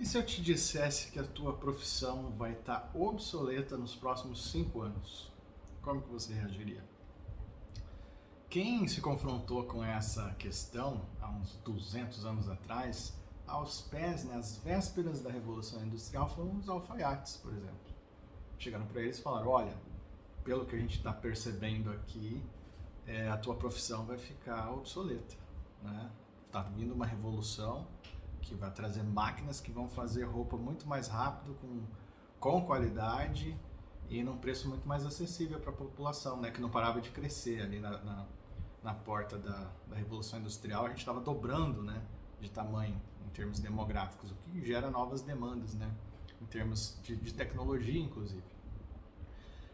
E se eu te dissesse que a tua profissão vai estar obsoleta nos próximos 5 anos? Como que você reagiria? Quem se confrontou com essa questão há uns 200 anos atrás, aos pés, às vésperas da Revolução Industrial, foram os alfaiates, por exemplo. Chegaram para eles e falaram: olha, pelo que a gente está percebendo aqui, a tua profissão vai ficar obsoleta, né? Tá vindo uma revolução que vai trazer máquinas que vão fazer roupa muito mais rápido, com qualidade e num preço muito mais acessível para a população, né? Que não parava de crescer ali na porta da Revolução Industrial. A gente estava dobrando, né, de tamanho em termos demográficos, o que gera novas demandas, né, em termos de tecnologia, inclusive.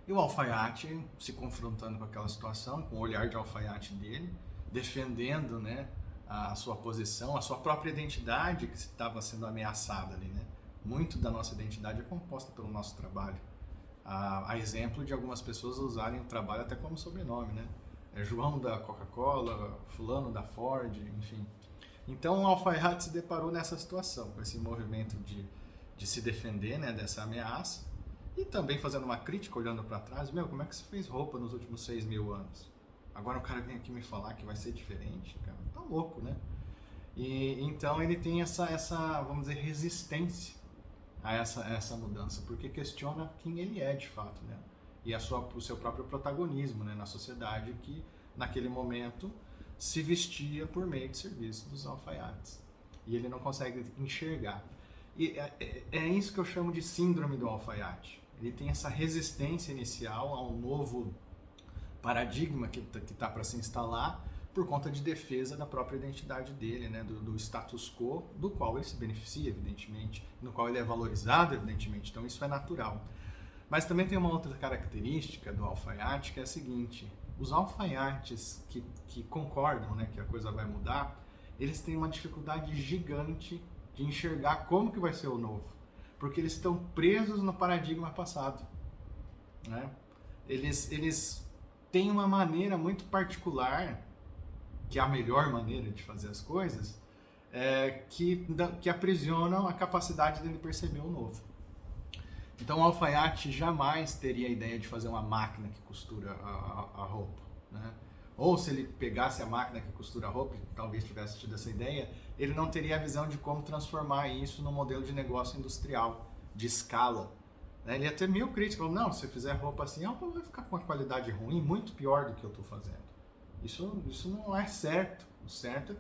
E o alfaiate se confrontando com aquela situação, com o olhar de alfaiate dele, defendendo, né, a sua posição, a sua própria identidade que estava sendo ameaçada ali, né? Muito da nossa identidade é composta pelo nosso trabalho. A exemplo de algumas pessoas usarem o trabalho até como sobrenome, né? É João da Coca-Cola, fulano da Ford, enfim. Então o alfaiate se deparou nessa situação, com esse movimento de se defender, né, dessa ameaça, e também fazendo uma crítica, olhando para trás: meu, como é que você fez roupa nos últimos 6.000 anos? Agora o cara vem aqui me falar que vai ser diferente, cara, tá louco, né? E então ele tem essa, vamos dizer, resistência a essa mudança, porque questiona quem ele é de fato, né? E o seu próprio protagonismo, né, na sociedade, que naquele momento se vestia por meio de serviço dos alfaiates. E ele não consegue enxergar. E é isso que eu chamo de síndrome do alfaiate. Ele tem essa resistência inicial a um novo paradigma que está para se instalar, por conta de defesa da própria identidade dele, né, do status quo, do qual ele se beneficia, evidentemente, no qual ele é valorizado, evidentemente. Então isso é natural. Mas também tem uma outra característica do alfaiate, que é a seguinte: os alfaiates que concordam, né, que a coisa vai mudar, eles têm uma dificuldade gigante de enxergar como que vai ser o novo, porque eles estão presos no paradigma passado, né? Eles têm uma maneira muito particular, que é a melhor maneira de fazer as coisas, que aprisionam a capacidade dele perceber o novo. Então o alfaiate jamais teria a ideia de fazer uma máquina que costura a roupa, né? Ou se ele pegasse a máquina que costura a roupa, talvez tivesse tido essa ideia, ele não teria a visão de como transformar isso num modelo de negócio industrial, de escala, né? Ele ia ter mil críticas: não, se eu fizer roupa assim, a roupa vai ficar com uma qualidade ruim, muito pior do que eu estou fazendo. Isso não é certo. O certo é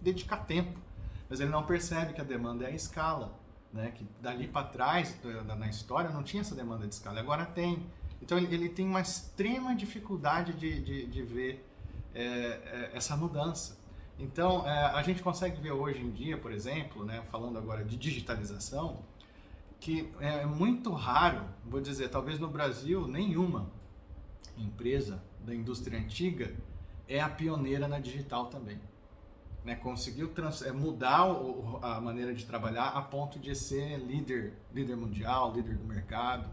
dedicar tempo. Mas ele não percebe que a demanda é a escala, né? Que dali para trás, na história, não tinha essa demanda de escala, agora tem. Então ele tem uma extrema dificuldade de ver essa mudança. Então a gente consegue ver hoje em dia, por exemplo, né, falando agora de digitalização, que é muito raro, vou dizer, talvez no Brasil nenhuma empresa da indústria antiga é a pioneira na digital também, né? Conseguiu mudar a maneira de trabalhar a ponto de ser líder mundial, líder do mercado.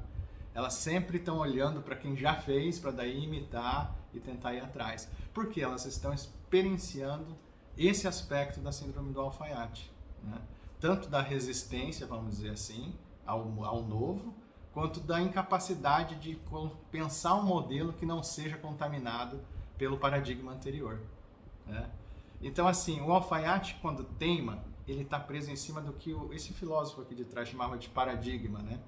Elas sempre estão olhando para quem já fez, para daí imitar e tentar ir atrás, porque elas estão experienciando esse aspecto da síndrome do alfaiate, né? Tanto da resistência, vamos dizer assim, ao novo, quanto da incapacidade de pensar um modelo que não seja contaminado pelo paradigma anterior, né? Então, assim, o alfaiate, quando teima, ele está preso em cima do que esse filósofo aqui de trás chamava de paradigma, né?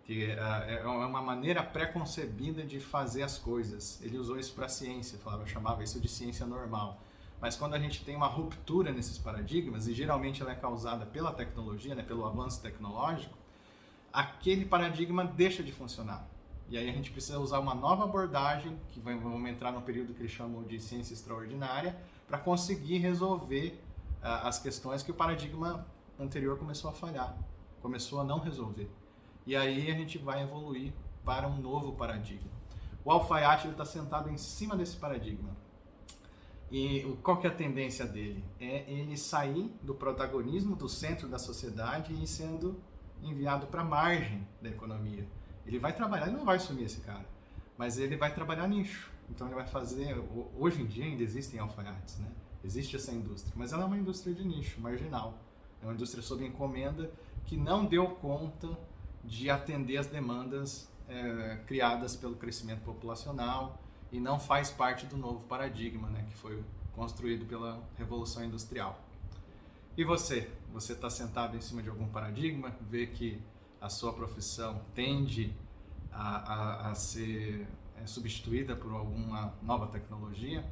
Que é uma maneira pré-concebida de fazer as coisas. Ele usou isso para a ciência, chamava isso de ciência normal. Mas quando a gente tem uma ruptura nesses paradigmas, e geralmente ela é causada pela tecnologia, né, pelo avanço tecnológico, aquele paradigma deixa de funcionar. E aí a gente precisa usar uma nova abordagem, que vamos entrar no período que eles chamam de ciência extraordinária, para conseguir resolver as questões que o paradigma anterior começou a falhar, começou a não resolver. E aí a gente vai evoluir para um novo paradigma. O alfaiate está sentado em cima desse paradigma. E qual que é a tendência dele? É ele sair do protagonismo, do centro da sociedade, e ir sendo enviado para a margem da economia. Ele vai trabalhar, ele não vai sumir esse cara, mas ele vai trabalhar nicho. Então ele vai fazer, hoje em dia ainda existem alfaiates, né? Existe essa indústria, mas ela é uma indústria de nicho, marginal. É uma indústria sob encomenda que não deu conta de atender as demandas criadas pelo crescimento populacional e não faz parte do novo paradigma, né, que foi construído pela Revolução Industrial. E você? Você está sentado em cima de algum paradigma? Vê que a sua profissão tende a ser substituída por alguma nova tecnologia?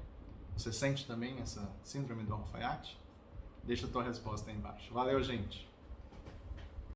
Você sente também essa síndrome do alfaiate? Deixa a tua resposta aí embaixo. Valeu, gente!